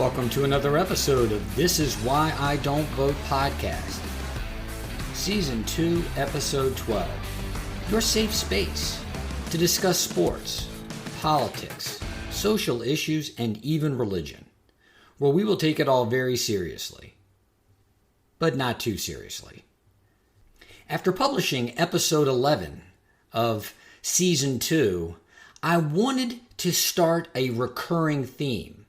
Welcome to another episode of This Is Why I Don't Vote podcast. Season 2, Episode 12. Your safe space to discuss sports, politics, social issues, and even religion, where we will take it all very seriously, but not too seriously. After publishing Episode 11 of Season 2, I wanted to start a recurring theme.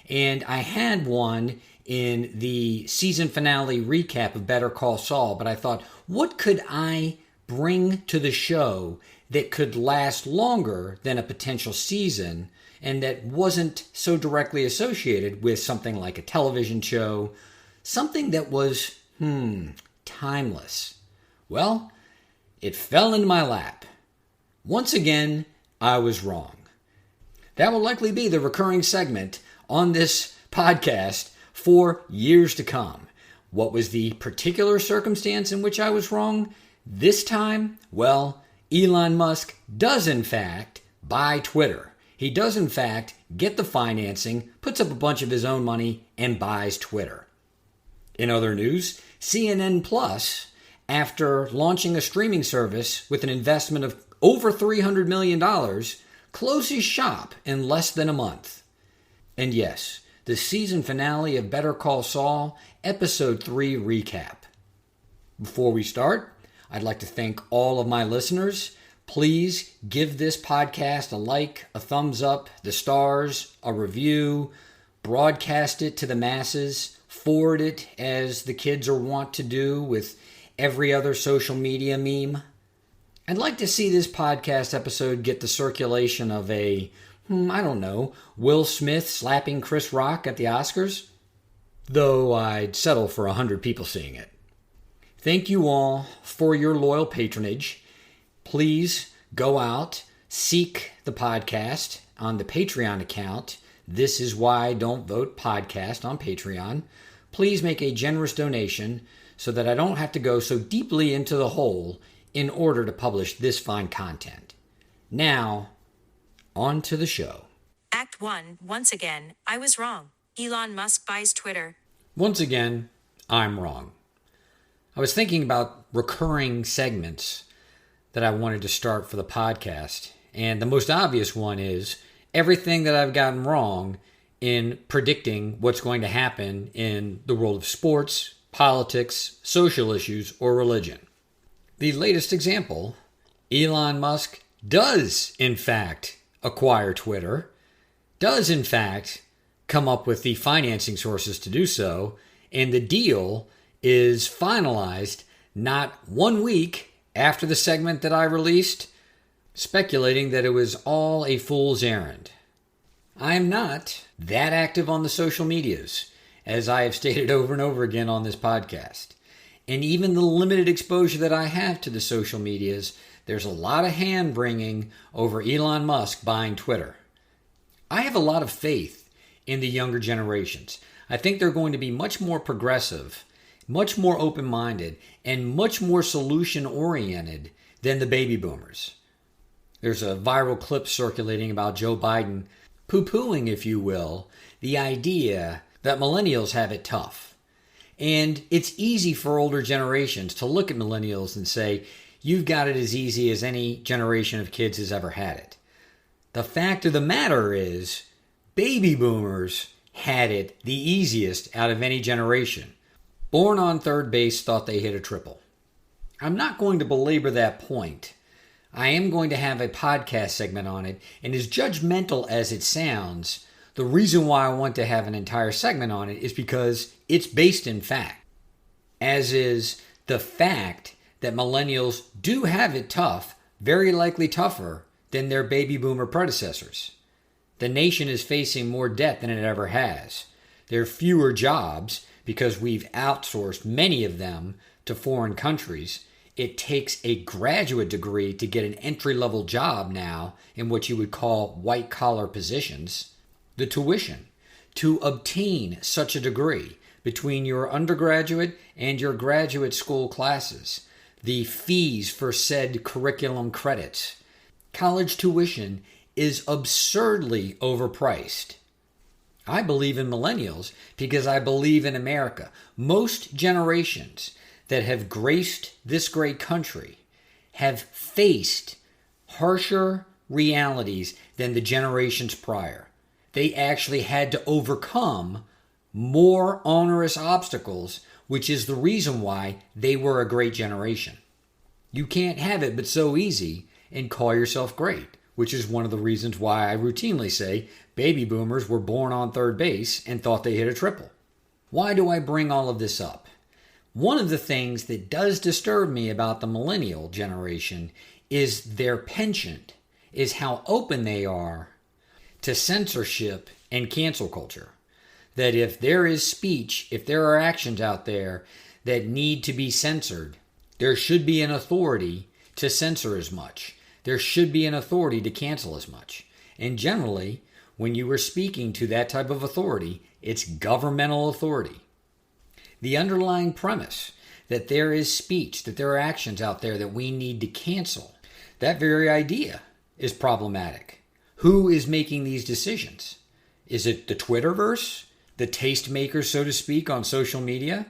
And I had one in the season finale recap of Better Call Saul, but I thought, what could I bring to the show that could last longer than a potential season and that wasn't so directly associated with something like a television show, something that was, timeless? Well, it fell into my lap. Once again, I was wrong. That will likely be the recurring segment on this podcast for years to come. What was the particular circumstance in which I was wrong this time? Well, Elon Musk does in fact buy Twitter. He does in fact get the financing, puts up a bunch of his own money, and buys Twitter. In other news, CNN Plus, after launching a streaming service with an investment of over $300 million, closes shop in less than a month. And yes, the season finale of Better Call Saul, Episode 3 recap. Before we start, I'd like to thank all of my listeners. Please give this podcast a like, a thumbs up, the stars, a review, broadcast it to the masses, forward it as the kids are wont to do with every other social media meme. I'd like to see this podcast episode get the circulation of Will Smith slapping Chris Rock at the Oscars, though I'd settle for 100 people seeing it. Thank you all for your loyal patronage. Please go out, seek the podcast on the Patreon account. This Is Why I Don't Vote podcast on Patreon. Please make a generous donation so that I don't have to go so deeply into the hole in order to publish this fine content. Now, on to the show. Act 1. Once again, I was wrong. Elon Musk buys Twitter. Once again, I'm wrong. I was thinking about recurring segments that I wanted to start for the podcast, and the most obvious one is everything that I've gotten wrong in predicting what's going to happen in the world of sports, politics, social issues, or religion. The latest example, Elon Musk does, in fact, acquire Twitter, does, in fact, come up with the financing sources to do so, and the deal is finalized not 1 week after the segment that I released, speculating that it was all a fool's errand. I am not that active on the social medias, as I have stated over and over again on this podcast. And even the limited exposure that I have to the social medias, there's a lot of hand-wringing over Elon Musk buying Twitter. I have a lot of faith in the younger generations. I think they're going to be much more progressive, much more open-minded, and much more solution-oriented than the baby boomers. There's a viral clip circulating about Joe Biden poo-pooing, if you will, the idea that millennials have it tough. And it's easy for older generations to look at millennials and say, you've got it as easy as any generation of kids has ever had it. The fact of the matter is, baby boomers had it the easiest out of any generation. Born on third base thought they hit a triple. I'm not going to belabor that point. I am going to have a podcast segment on it, and as judgmental as it sounds, the reason why I want to have an entire segment on it is because it's based in fact, as is the fact that millennials do have it tough, very likely tougher than their baby boomer predecessors. The nation is facing more debt than it ever has. There are fewer jobs because we've outsourced many of them to foreign countries. It takes a graduate degree to get an entry-level job now in what you would call white-collar positions. The tuition to obtain such a degree between your undergraduate and your graduate school classes, the fees for said curriculum credits. College tuition is absurdly overpriced. I believe in millennials because I believe in America. Most generations that have graced this great country have faced harsher realities than the generations prior. They actually had to overcome more onerous obstacles, which is the reason why they were a great generation. You can't have it but so easy and call yourself great, which is one of the reasons why I routinely say baby boomers were born on third base and thought they hit a triple. Why do I bring all of this up? One of the things that does disturb me about the millennial generation is their penchant, is how open they are to censorship and cancel culture. That if there is speech, if there are actions out there that need to be censored, there should be an authority to censor as much. There should be an authority to cancel as much. And generally, when you are speaking to that type of authority, it's governmental authority. The underlying premise that there is speech, that there are actions out there that we need to cancel, that very idea is problematic. Who is making these decisions? Is it the Twitterverse? The tastemakers, so to speak, on social media?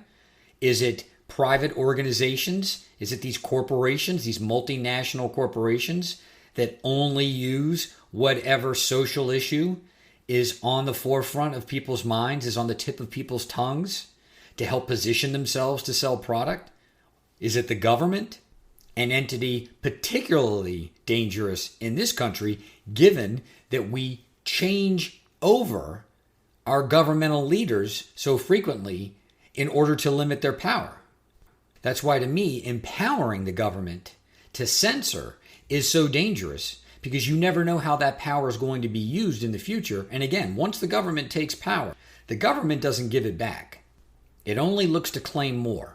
Is it private organizations? Is it these corporations, these multinational corporations that only use whatever social issue is on the forefront of people's minds, is on the tip of people's tongues to help position themselves to sell product? Is it the government? An entity particularly dangerous in this country, given that we change over our governmental leaders so frequently in order to limit their power. That's why, to me, empowering the government to censor is so dangerous, because you never know how that power is going to be used in the future. And again, once the government takes power, the government doesn't give it back. It only looks to claim more.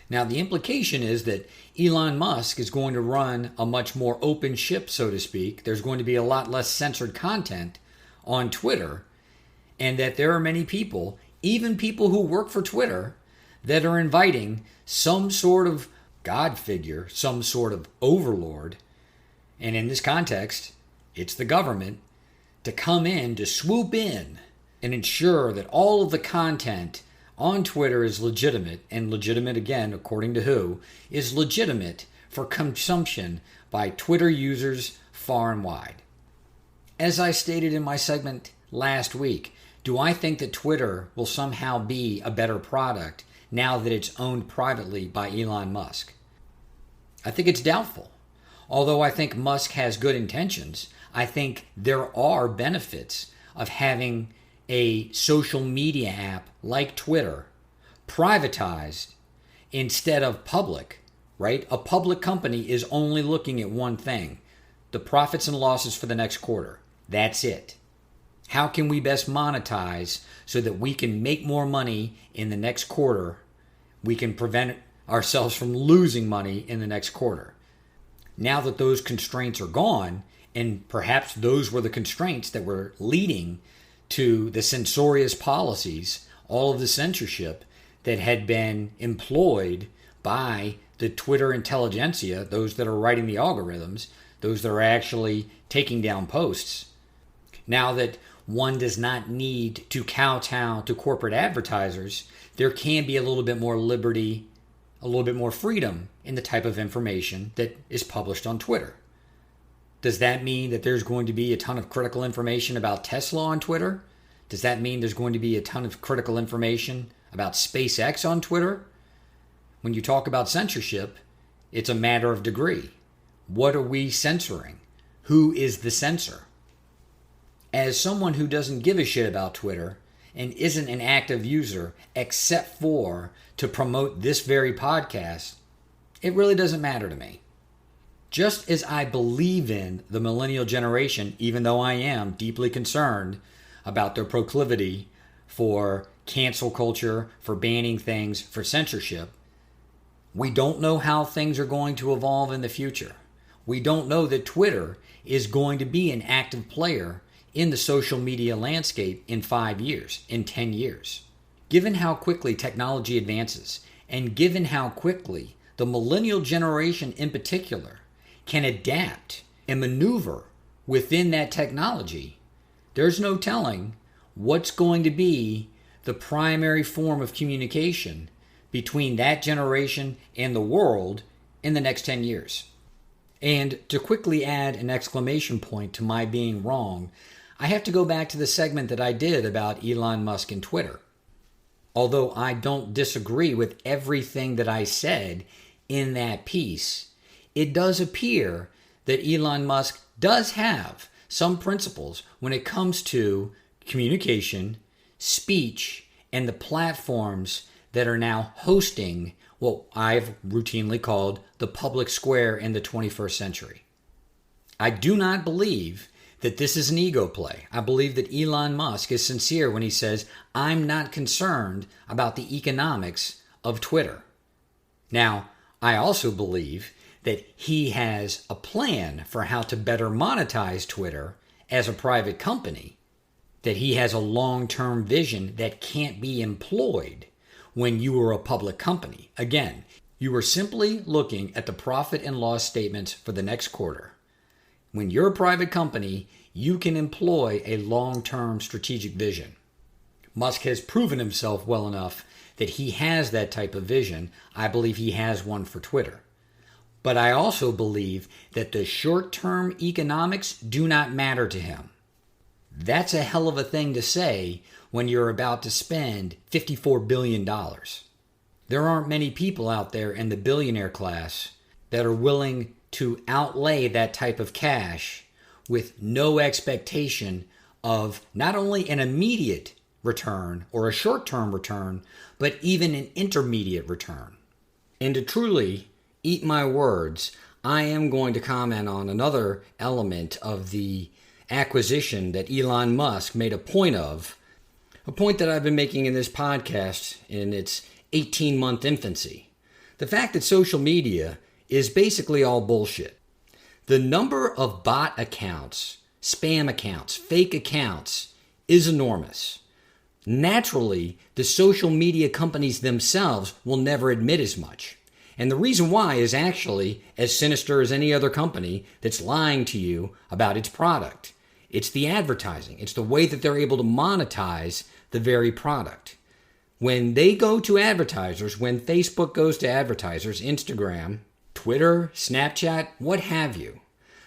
Now, the implication is that Elon Musk is going to run a much more open ship, so to speak. There's going to be a lot less censored content on Twitter, and that there are many people, even people who work for Twitter, that are inviting some sort of God figure, some sort of overlord, and in this context, it's the government, to come in, to swoop in and ensure that all of the content on Twitter is legitimate, and legitimate, again, according to who, is legitimate for consumption by Twitter users far and wide. As I stated in my segment last week, do I think that Twitter will somehow be a better product now that it's owned privately by Elon Musk? I think it's doubtful. Although I think Musk has good intentions, I think there are benefits of having a social media app like Twitter privatized instead of public, right? A public company is only looking at one thing: the profits and losses for the next quarter. That's it. How can we best monetize so that we can make more money in the next quarter? We can prevent ourselves from losing money in the next quarter. Now that those constraints are gone, and perhaps those were the constraints that were leading to the censorious policies, all of the censorship that had been employed by the Twitter intelligentsia, those that are writing the algorithms, those that are actually taking down posts. Now that one does not need to kowtow to corporate advertisers, there can be a little bit more liberty, a little bit more freedom in the type of information that is published on Twitter. Does that mean that there's going to be a ton of critical information about Tesla on Twitter? Does that mean there's going to be a ton of critical information about SpaceX on Twitter? When you talk about censorship, it's a matter of degree. What are we censoring? Who is the censor? As someone who doesn't give a shit about Twitter and isn't an active user except for to promote this very podcast, it really doesn't matter to me. Just as I believe in the millennial generation, even though I am deeply concerned about their proclivity for cancel culture, for banning things, for censorship, we don't know how things are going to evolve in the future. We don't know that Twitter is going to be an active player in the social media landscape in 5 years, in 10 years. Given how quickly technology advances, and given how quickly the millennial generation in particular can adapt and maneuver within that technology, there's no telling what's going to be the primary form of communication between that generation and the world in the next 10 years. And to quickly add an exclamation point to my being wrong, I have to go back to the segment that I did about Elon Musk and Twitter. Although I don't disagree with everything that I said in that piece, it does appear that Elon Musk does have some principles when it comes to communication, speech, and the platforms that are now hosting what I've routinely called the public square in the 21st century. I do not believe that this is an ego play. I believe that Elon Musk is sincere when he says, I'm not concerned about the economics of Twitter. Now, I also believe that he has a plan for how to better monetize Twitter as a private company, that he has a long-term vision that can't be employed when you are a public company. Again, you are simply looking at the profit and loss statements for the next quarter. When you're a private company, you can employ a long-term strategic vision. Musk has proven himself well enough that he has that type of vision. I believe he has one for Twitter. But I also believe that the short-term economics do not matter to him. That's a hell of a thing to say when you're about to spend $54 billion. There aren't many people out there in the billionaire class that are willing to outlay that type of cash with no expectation of not only an immediate return or a short-term return, but even an intermediate return. And to truly eat my words, I am going to comment on another element of the acquisition that Elon Musk made a point of, a point that I've been making in this podcast in its 18-month infancy. The fact that social media is basically all bullshit. The number of bot accounts, spam accounts, fake accounts is enormous. Naturally, the social media companies themselves will never admit as much. And the reason why is actually as sinister as any other company that's lying to you about its product. It's the advertising. It's the way that they're able to monetize the very product. When they go to advertisers, when Facebook goes to advertisers, Instagram, Twitter, Snapchat, what have you,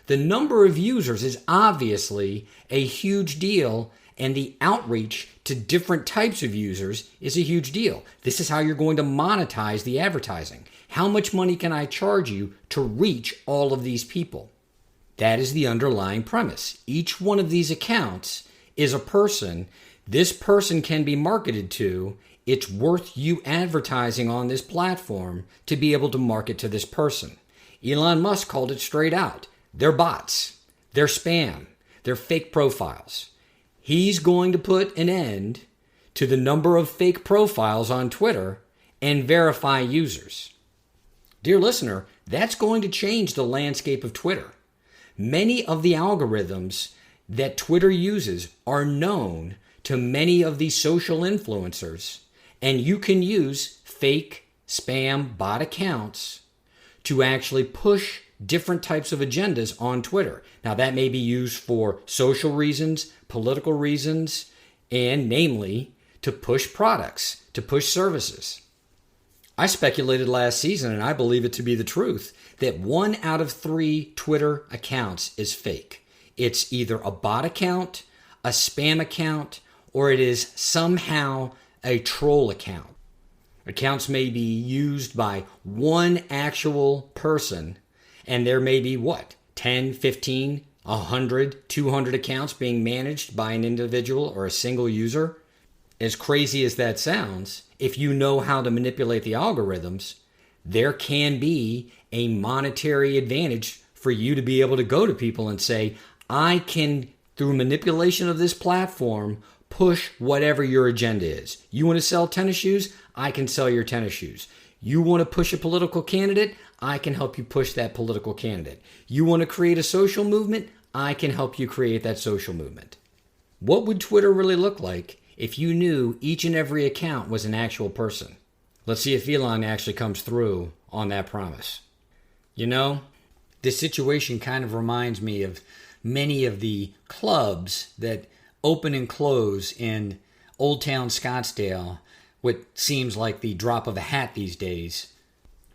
the number of users is obviously a huge deal, and the outreach to different types of users is a huge deal. This is how you're going to monetize the advertising. How much money can I charge you to reach all of these people? That is the underlying premise. Each one of these accounts is a person. This person can be marketed to. It's worth you advertising on this platform to be able to market to this person. Elon Musk called it straight out. They're bots. They're spam. They're fake profiles. He's going to put an end to the number of fake profiles on Twitter and verify users. Dear listener, that's going to change the landscape of Twitter. Many of the algorithms that Twitter uses are known to many of these social influencers, and you can use fake spam bot accounts to actually push different types of agendas on Twitter. Now, that may be used for social reasons, political reasons, and namely to push products, to push services. I speculated last season, and I believe it to be the truth, that 1 out of 3 Twitter accounts is fake. It's either a bot account, a spam account, or it is somehow a troll account. Accounts may be used by one actual person, and there may be 10, 15, 100, 200 accounts being managed by an individual or a single user. As crazy as that sounds, if you know how to manipulate the algorithms, there can be a monetary advantage for you to be able to go to people and say, I can, through manipulation of this platform, push whatever your agenda is. You want to sell tennis shoes? I can sell your tennis shoes. You want to push a political candidate? I can help you push that political candidate. You want to create a social movement? I can help you create that social movement. What would Twitter really look like if you knew each and every account was an actual person? Let's see if Elon actually comes through on that promise. You know, this situation kind of reminds me of many of the clubs that open and close in Old Town Scottsdale, what seems like the drop of a hat these days.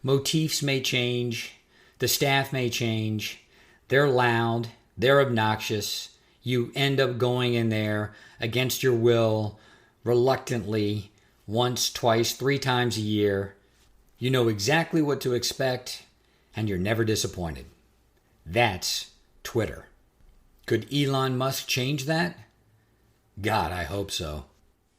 Motifs may change, the staff may change, they're loud, they're obnoxious. You end up going in there against your will, reluctantly, once, twice, 3 times a year. You know exactly what to expect, and you're never disappointed. That's Twitter. Could Elon Musk change that? God, I hope so.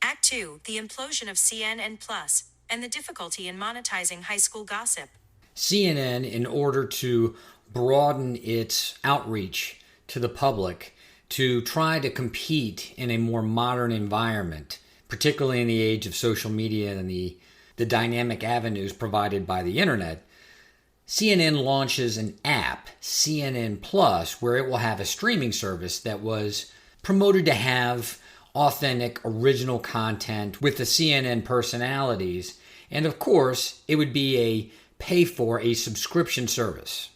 Act 2, the implosion of CNN Plus, and the difficulty in monetizing high school gossip. CNN, in order to broaden its outreach to the public, to try to compete in a more modern environment, particularly in the age of social media and the dynamic avenues provided by the internet, CNN launches an app, CNN Plus, where it will have a streaming service that was promoted to have authentic, original content with the CNN personalities. And of course, it would be a pay for a subscription service.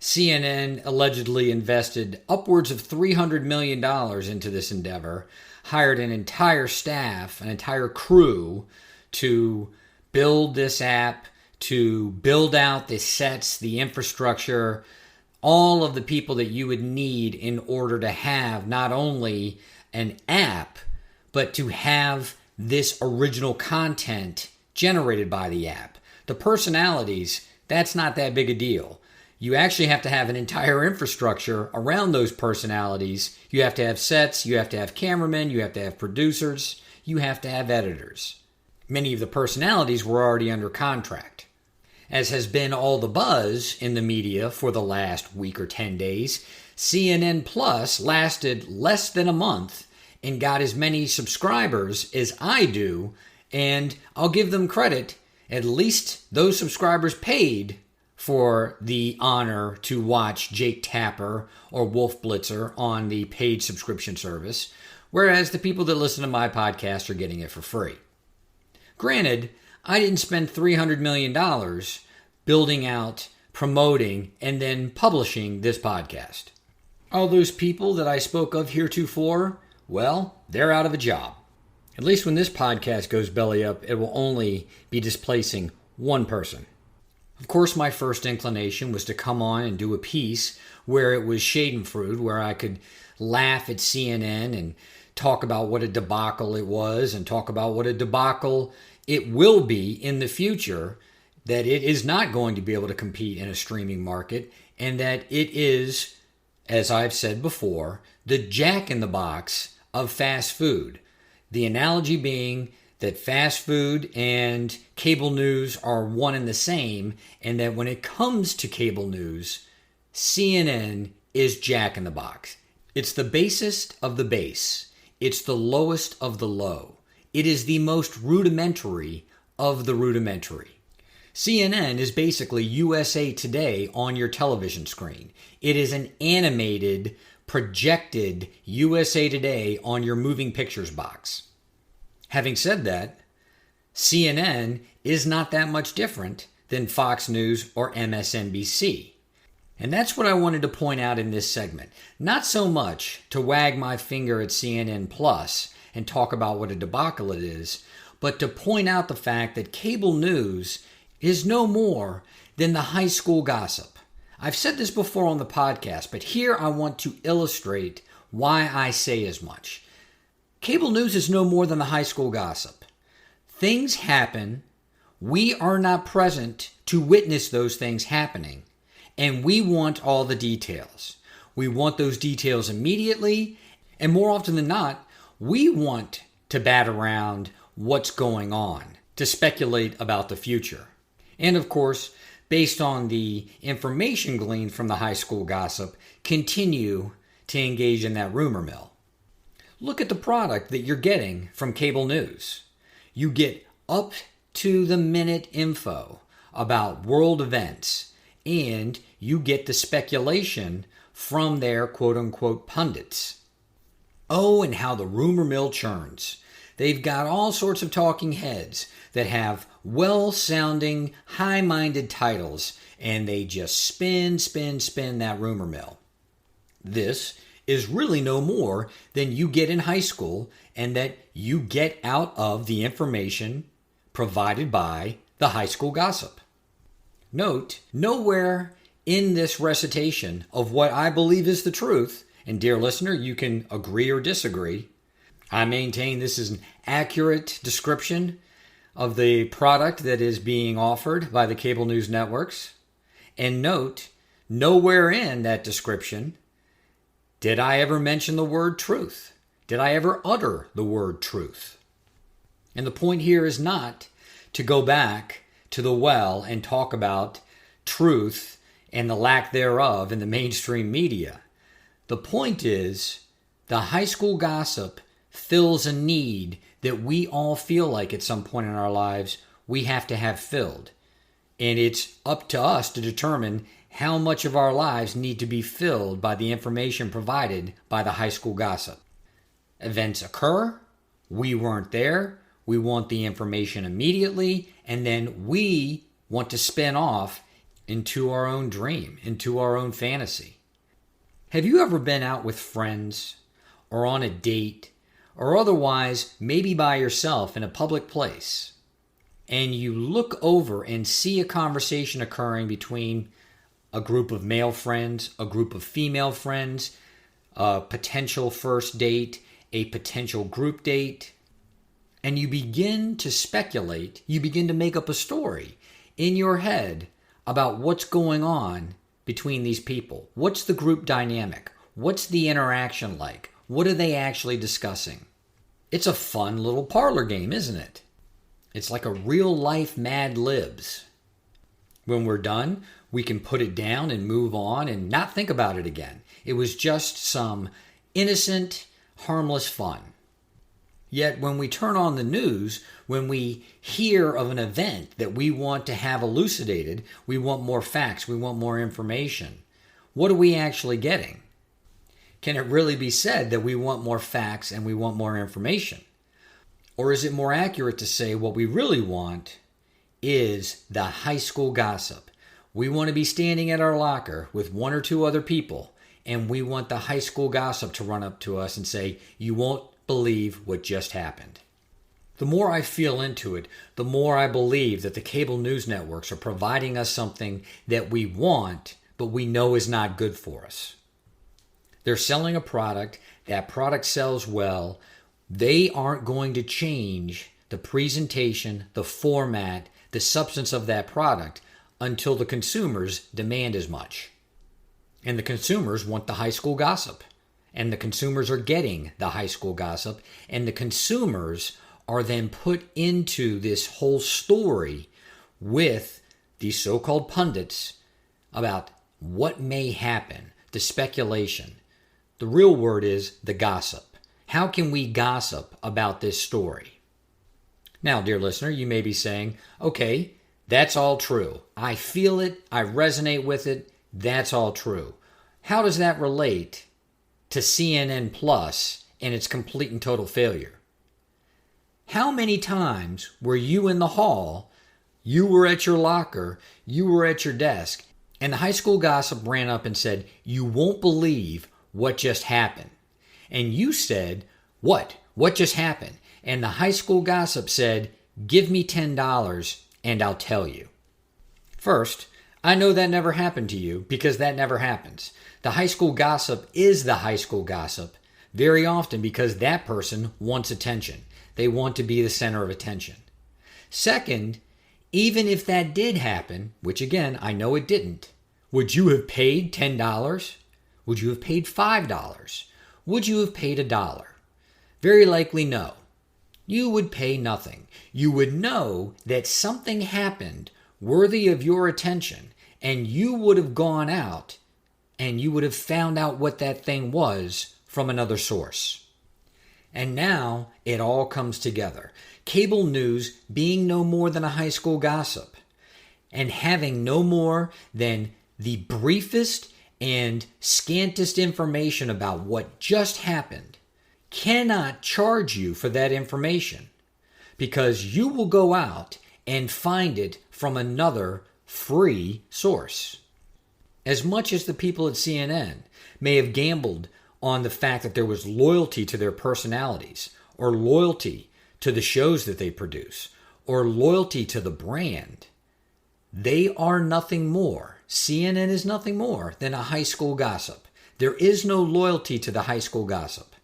CNN allegedly invested upwards of $300 million into this endeavor, hired an entire staff, an entire crew to build this app, to build out the sets, the infrastructure, all of the people that you would need in order to have not only an app, but to have this original content generated by the app. The personalities, that's not that big a deal. You actually have to have an entire infrastructure around those personalities. You have to have sets, you have to have cameramen, you have to have producers, you have to have editors. Many of the personalities were already under contract. As has been all the buzz in the media for the last week or 10 days, CNN Plus lasted less than a month and got as many subscribers as I do, and I'll give them credit. At least those subscribers paid for the honor to watch Jake Tapper or Wolf Blitzer on the paid subscription service, whereas the people that listen to my podcast are getting it for free. Granted, I didn't spend $300 million building out, promoting, and then publishing this podcast. All those people that I spoke of heretofore, well, they're out of a job. At least when this podcast goes belly up, it will only be displacing one person. Of course, my first inclination was to come on and do a piece where it was schadenfreude, where I could laugh at CNN and talk about what a debacle it was and talk about what a debacle it will be in the future, that it is not going to be able to compete in a streaming market, and that it is, as I've said before, the jack-in-the-box of fast food. The analogy being that fast food and cable news are one and the same, and that when it comes to cable news, CNN is jack-in-the-box. It's the basest of the base. It's the lowest of the low. It is the most rudimentary of the rudimentary. CNN is basically USA Today on your television screen. It is an animated, projected USA Today on your moving pictures box. Having said that, CNN is not that much different than Fox News or MSNBC. And that's what I wanted to point out in this segment. Not so much to wag my finger at CNN Plus and talk about what a debacle it is, but to point out the fact that cable news is no more than the high school gossip. I've said this before on the podcast, but here I want to illustrate why I say as much. Cable news is no more than the high school gossip. Things happen. We are not present to witness those things happening, and we want all the details. We want those details immediately, and more often than not, we want to bat around what's going on, to speculate about the future. And of course, based on the information gleaned from the high school gossip, continue to engage in that rumor mill. Look at the product that you're getting from cable news. You get up to the minute info about world events, and you get the speculation from their quote-unquote pundits. Oh, and how the rumor mill churns. They've got all sorts of talking heads that have well-sounding, high-minded titles, and they just spin that rumor mill. This is really no more than you get in high school and that you get out of the information provided by the high school gossip. Note, nowhere in this recitation of what I believe is the truth, and dear listener, you can agree or disagree, I maintain this is an accurate description of the product that is being offered by the cable news networks. And note, nowhere in that description did I ever mention the word truth. Did I ever utter the word truth? And the point here is not to go back to the well and talk about truth and the lack thereof in the mainstream media. The point is, the high school gossip fills a need that we all feel like at some point in our lives we have to have filled. And it's up to us to determine how much of our lives need to be filled by the information provided by the high school gossip. Events occur, we weren't there, we want the information immediately, and then we want to spin off into our own dream, into our own fantasy. Have you ever been out with friends or on a date or otherwise maybe by yourself in a public place and you look over and see a conversation occurring between a group of male friends, a group of female friends, a potential first date, a potential group date, and you begin to speculate, you begin to make up a story in your head about what's going on between these people. What's the group dynamic? What's the interaction like? What are they actually discussing? It's a fun little parlor game, isn't it? It's like a real life Mad Libs. When we're done, we can put it down and move on and not think about it again. It was just some innocent, harmless fun. Yet when we turn on the news, when we hear of an event that we want to have elucidated, we want more facts, we want more information. What are we actually getting? Can it really be said that we want more facts and we want more information? Or is it more accurate to say what we really want is the high school gossip? We want to be standing at our locker with one or two other people, and we want the high school gossip to run up to us and say, "You won't believe what just happened." The more I feel into it, the more I believe that the cable news networks are providing us something that we want, but we know is not good for us. They're selling a product, that product sells well. They aren't going to change the presentation, the format, the substance of that product until the consumers demand as much. And the consumers want the high school gossip. And the consumers are getting the high school gossip. And the consumers are then put into this whole story with these so-called pundits about what may happen, the speculation. The real word is the gossip. How can we gossip about this story? Now, dear listener, you may be saying, okay, that's all true. I feel it. I resonate with it. That's all true. How does that relate to CNN Plus and its complete and total failure? How many times were you in the hall, you were at your locker, you were at your desk, and the high school gossip ran up and said, "You won't believe what just happened." And you said, "What? What just happened?" And the high school gossip said, "Give me $10 and I'll tell you." First, I know that never happened to you because that never happens. The high school gossip is the high school gossip very often because that person wants attention. They want to be the center of attention. Second, even if that did happen, which again, I know it didn't, would you have paid $10? Would you have paid $5? Would you have paid $1? Very likely no. You would pay nothing. You would know that something happened worthy of your attention, and you would have gone out and you would have found out what that thing was from another source. And now it all comes together. Cable news being no more than a high school gossip and having no more than the briefest and scantest information about what just happened cannot charge you for that information because you will go out and find it from another free source. As much as the people at CNN may have gambled on the fact that there was loyalty to their personalities, or loyalty to the shows that they produce, or loyalty to the brand. They are nothing more. CNN is nothing more than a high school gossip. There is no loyalty to the high school gossip.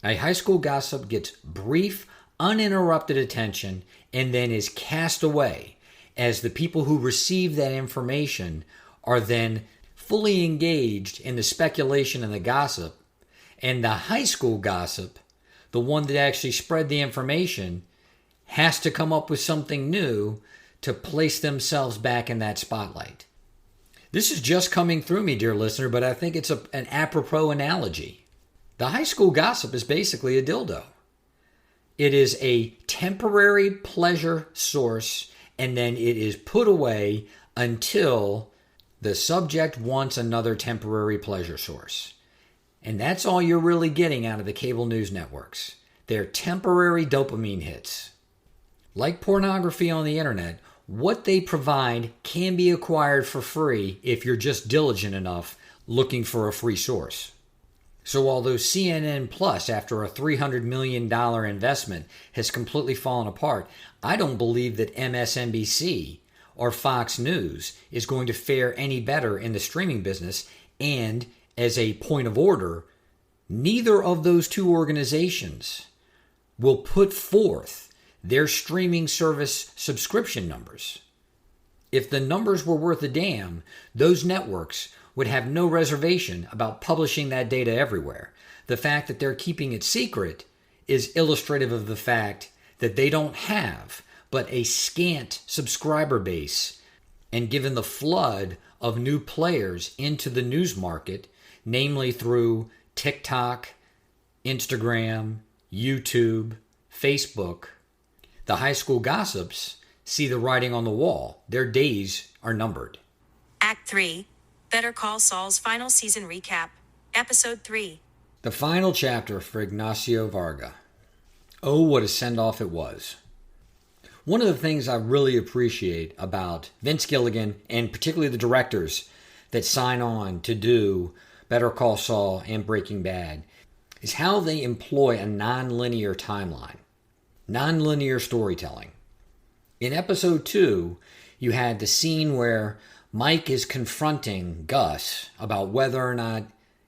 A high school gossip gets brief, uninterrupted attention and then is cast away as the people who receive that information are then fully engaged in the speculation and the gossip. And the high school gossip, the one that actually spread the information, has to come up with something new to place themselves back in that spotlight. This is just coming through me, dear listener, but I think it's an apropos analogy. The high school gossip is basically a dildo. It is a temporary pleasure source, and then it is put away until the subject wants another temporary pleasure source. And that's all you're really getting out of the cable news networks. They're temporary dopamine hits. Like pornography on the internet, what they provide can be acquired for free if you're just diligent enough looking for a free source. So although CNN Plus, after a $300 million investment, has completely fallen apart, I don't believe that MSNBC or Fox News is going to fare any better in the streaming business. And as a point of order, neither of those two organizations will put forth their streaming service subscription numbers. If the numbers were worth a damn, those networks would have no reservation about publishing that data everywhere. The fact that they're keeping it secret is illustrative of the fact that they don't have but a scant subscriber base. And given the flood of new players into the news market, namely through TikTok, Instagram, YouTube, Facebook, the high school gossips see the writing on the wall. Their days are numbered. Act 3. Better Call Saul's final season recap. Episode 3. The final chapter for Ignacio Varga. Oh, what a send-off it was. One of the things I really appreciate about Vince Gilligan, and particularly the directors that sign on to do Better Call Saul and Breaking Bad, is how they employ a non-linear timeline. Non-linear storytelling. In episode 2, you had the scene where Mike is confronting Gus about whether or not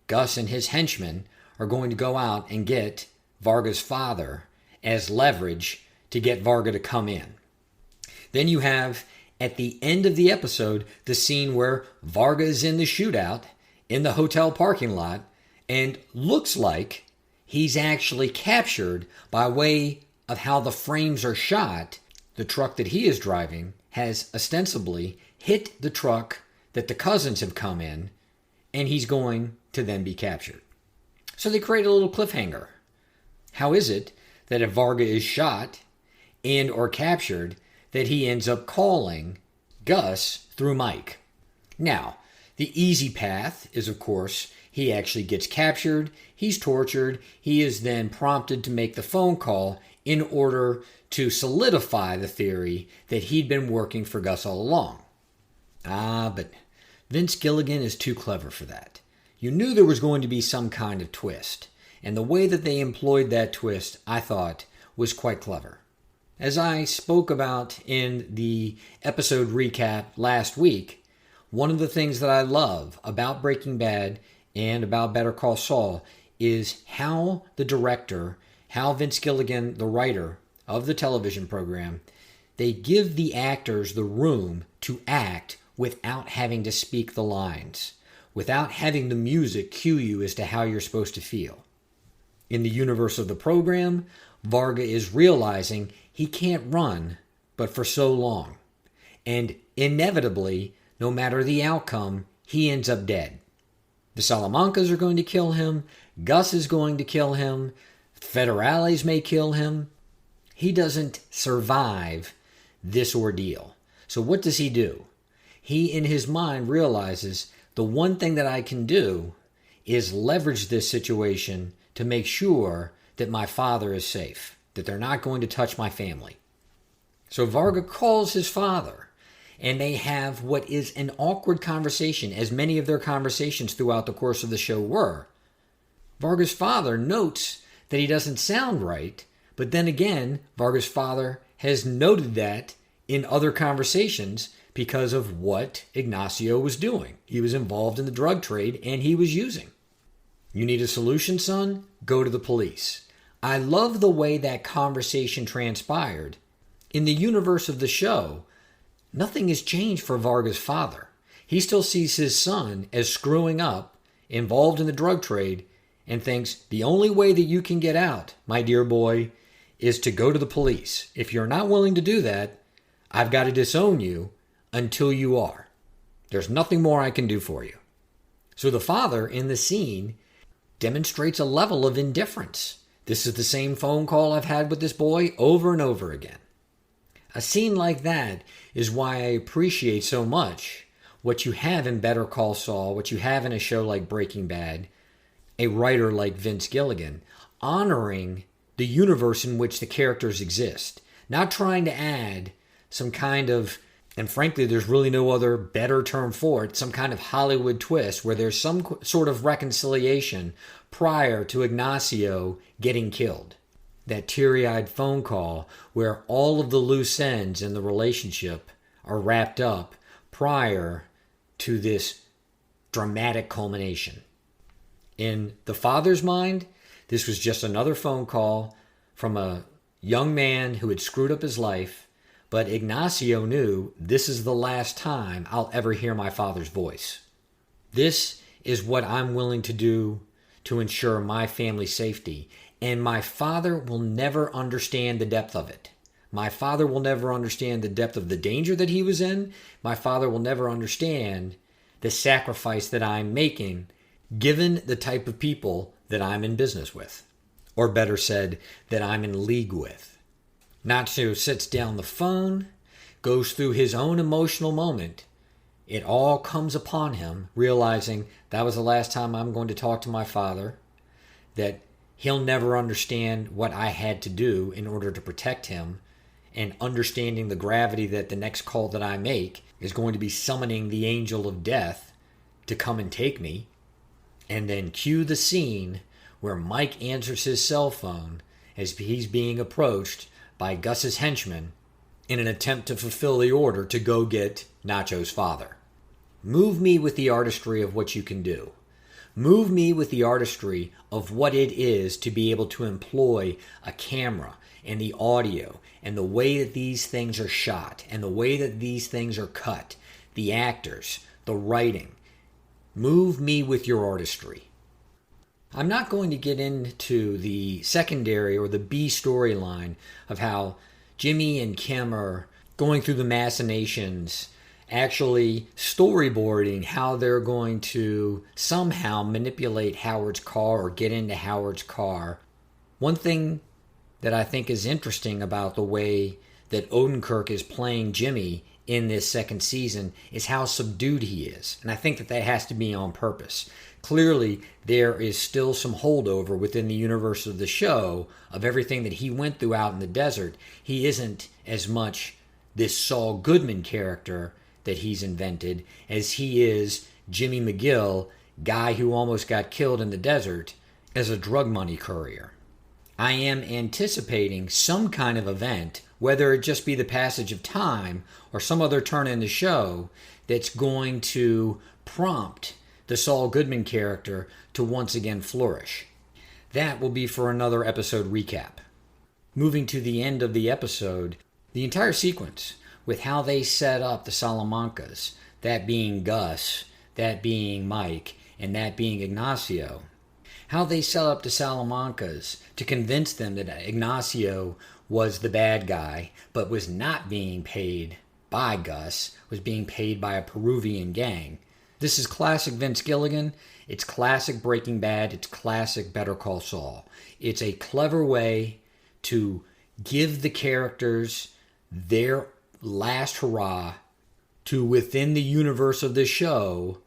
Gus and his henchmen are going to go out and get Varga's father as leverage to get Varga to come in. Then you have, at the end of the episode, the scene where Varga is in the shootout in the hotel parking lot and looks like he's actually captured by way of how the frames are shot. The truck that he is driving has ostensibly hit the truck that the cousins have come in, and he's going to then be captured. So they create a little cliffhanger. How is it that if Varga is shot and or captured, that he ends up calling Gus through Mike? Now, the easy path is, of course, he actually gets captured, he's tortured, he is then prompted to make the phone call in order to solidify the theory that he'd been working for Gus all along. But Vince Gilligan is too clever for that. You knew there was going to be some kind of twist, and the way that they employed that twist, I thought, was quite clever. As I spoke about in the episode recap last week, one of the things that I love about Breaking Bad and about Better Call Saul is how the director, how Vince Gilligan, the writer of the television program, they give the actors the room to act without having to speak the lines, without having the music cue you as to how you're supposed to feel. In the universe of the program, Varga is realizing he can't run but for so long. And inevitably, no matter the outcome, he ends up dead. The Salamancas are going to kill him. Gus is going to kill him. Federales may kill him. He doesn't survive this ordeal. So what does he do? He, in his mind, realizes the one thing that I can do is leverage this situation to make sure that my father is safe, that they're not going to touch my family. So Varga calls his father, and they have what is an awkward conversation, as many of their conversations throughout the course of the show were. Varga's father notes that he doesn't sound right, but then again, Varga's father has noted that in other conversations because of what Ignacio was doing. He was involved in the drug trade and he was using. You need a solution, son? Go to the police. I love the way that conversation transpired. In the universe of the show, nothing has changed for Varga's father. He still sees his son as screwing up, involved in the drug trade, and thinks the only way that you can get out, my dear boy, is to go to the police. If you're not willing to do that, I've got to disown you until you are. There's nothing more I can do for you. So the father in the scene demonstrates a level of indifference. This is the same phone call I've had with this boy over and over again. A scene like that is why I appreciate so much what you have in Better Call Saul, what you have in a show like Breaking Bad, a writer like Vince Gilligan, honoring the universe in which the characters exist, not trying to add some kind of, and frankly, there's really no other better term for it, some kind of Hollywood twist where there's some sort of reconciliation prior to Ignacio getting killed. That teary-eyed phone call where all of the loose ends in the relationship are wrapped up prior to this dramatic culmination. In the father's mind, this was just another phone call from a young man who had screwed up his life, but Ignacio knew this is the last time I'll ever hear my father's voice. This is what I'm willing to do to ensure my family's safety, and my father will never understand the depth of it. My father will never understand the depth of the danger that he was in. My father will never understand the sacrifice that I'm making given the type of people that I'm in business with. Or better said, that I'm in league with. Nacho sits down the phone, goes through his own emotional moment. It all comes upon him, realizing that was the last time I'm going to talk to my father, that he'll never understand what I had to do in order to protect him, and understanding the gravity that the next call that I make is going to be summoning the angel of death to come and take me. And then cue the scene where Mike answers his cell phone as he's being approached by Gus's henchmen in an attempt to fulfill the order to go get Nacho's father. Move me with the artistry of what you can do. Move me with the artistry of what it is to be able to employ a camera and the audio and the way that these things are shot and the way that these things are cut, the actors, the writing. Move me with your artistry. I'm not going to get into the secondary or the B storyline of how Jimmy and Kim are going through the machinations, actually storyboarding how they're going to somehow manipulate Howard's car or get into Howard's car. One thing that I think is interesting about the way that Odenkirk is playing Jimmy in this second season is how subdued he is. And I think that has to be on purpose. Clearly, there is still some holdover within the universe of the show of everything that he went through out in the desert. He isn't as much this Saul Goodman character that he's invented as he is Jimmy McGill, guy who almost got killed in the desert as a drug money courier. I am anticipating some kind of event, whether it just be the passage of time or some other turn in the show, that's going to prompt the Saul Goodman character to once again flourish. That will be for another episode recap. Moving to the end of the episode, the entire sequence with how they set up the Salamancas, that being Gus, that being Mike, and that being Ignacio, how they set up the Salamancas to convince them that Ignacio was the bad guy, but was not being paid by Gus, was being paid by a Peruvian gang. This is classic Vince Gilligan. It's classic Breaking Bad. It's classic Better Call Saul. It's a clever way to give the characters their last hurrah, to within the universe of the show,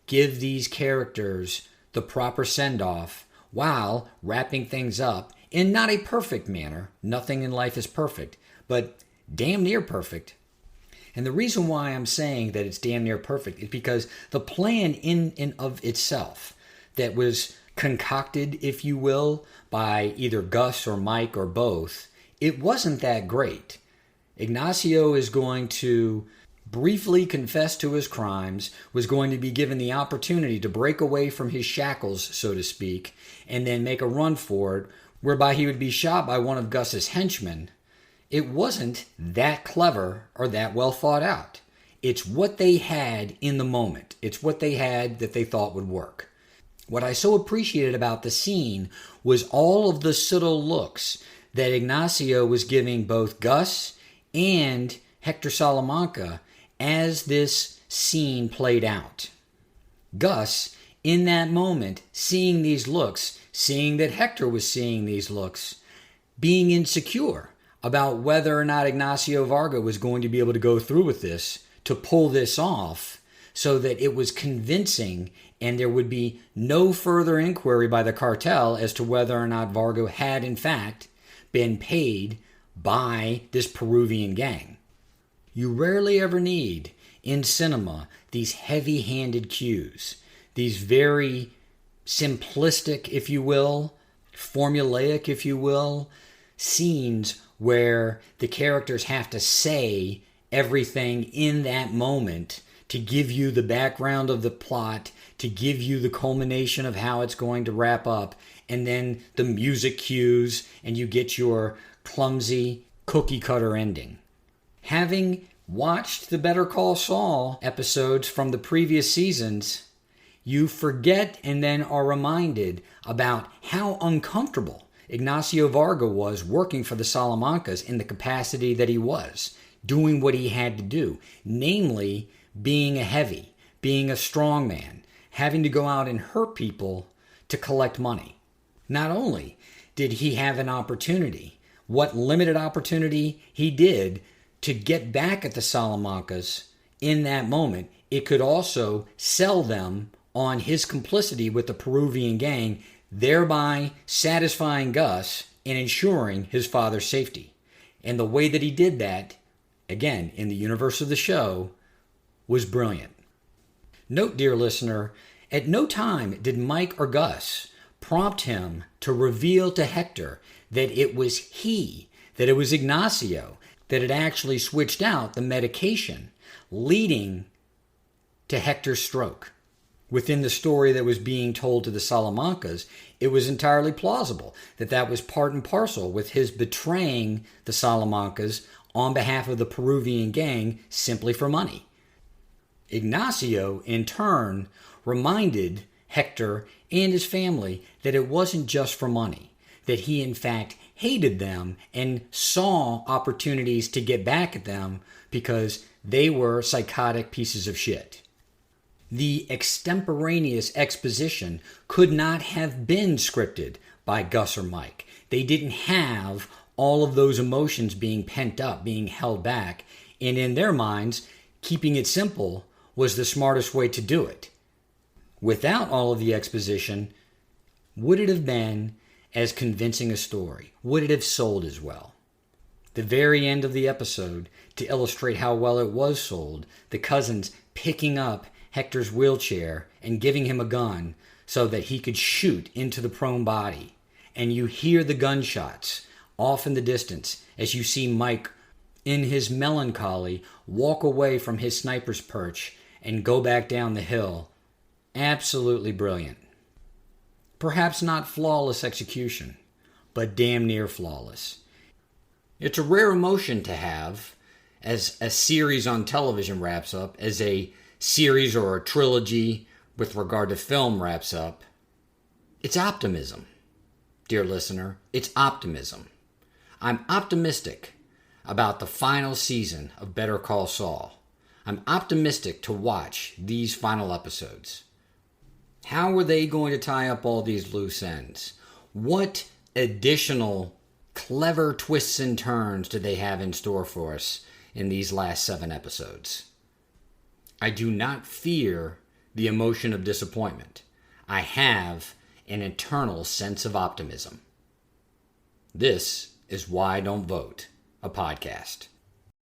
give these characters the proper send-off while wrapping things up in not a perfect manner. Nothing in life is perfect, but damn near perfect. And the reason why I'm saying that it's damn near perfect is because the plan in and of itself that was concocted, if you will, by either Gus or Mike or both, it wasn't that great. Ignacio is going to briefly confess to his crimes, was going to be given the opportunity to break away from his shackles, so to speak, and then make a run for it, whereby he would be shot by one of Gus's henchmen. It wasn't that clever or that well thought out. It's what they had in the moment. It's what they had that they thought would work. What I so appreciated about the scene was all of the subtle looks that Ignacio was giving both Gus and Hector Salamanca as this scene played out. Gus, in that moment, seeing these looks, seeing that Hector was seeing these looks, being insecure about whether or not Ignacio Varga was going to be able to go through with this, to pull this off, so that it was convincing and there would be no further inquiry by the cartel as to whether or not Varga had, in fact, been paid by this Peruvian gang. You rarely ever need, in cinema, these heavy-handed cues, these very simplistic, if you will, formulaic, if you will, scenes where the characters have to say everything in that moment to give you the background of the plot, to give you the culmination of how it's going to wrap up, and then the music cues, and you get your clumsy cookie-cutter ending. Having watched the Better Call Saul episodes from the previous seasons, you forget and then are reminded about how uncomfortable Ignacio Varga was working for the Salamancas in the capacity that he was, doing what he had to do, namely being a heavy, being a strong man, having to go out and hurt people to collect money. Not only did he have an opportunity, what limited opportunity he did to get back at the Salamancas in that moment, it could also sell them on his complicity with the Peruvian gang, thereby satisfying Gus and ensuring his father's safety. And the way that he did that, again, in the universe of the show, was brilliant. Note, dear listener, at no time did Mike or Gus prompt him to reveal to Hector that it was he, that it was Ignacio, that had actually switched out the medication, leading to Hector's stroke. Within the story that was being told to the Salamancas, it was entirely plausible that that was part and parcel with his betraying the Salamancas on behalf of the Peruvian gang simply for money. Ignacio, in turn, reminded Hector and his family that it wasn't just for money, that he in fact hated them and saw opportunities to get back at them because they were psychotic pieces of shit. The extemporaneous exposition could not have been scripted by Gus or Mike. They didn't have all of those emotions being pent up, being held back, and in their minds, keeping it simple was the smartest way to do it. Without all of the exposition, would it have been as convincing a story? Would it have sold as well? The very end of the episode, to illustrate how well it was sold, the cousins picking up Hector's wheelchair and giving him a gun so that he could shoot into the prone body. And you hear the gunshots off in the distance as you see Mike, in his melancholy, walk away from his sniper's perch and go back down the hill. Absolutely brilliant. Perhaps not flawless execution, but damn near flawless. It's a rare emotion to have as a series on television wraps up, as a series or a trilogy with regard to film wraps up. It's optimism, dear listener. It's optimism. I'm optimistic about the final season of Better Call Saul. I'm optimistic to watch these final episodes. How are they going to tie up all these loose ends? What additional clever twists and turns do they have in store for us in these last 7 episodes? I do not fear the emotion of disappointment. I have an eternal sense of optimism. This is Why Don't Vote, a podcast.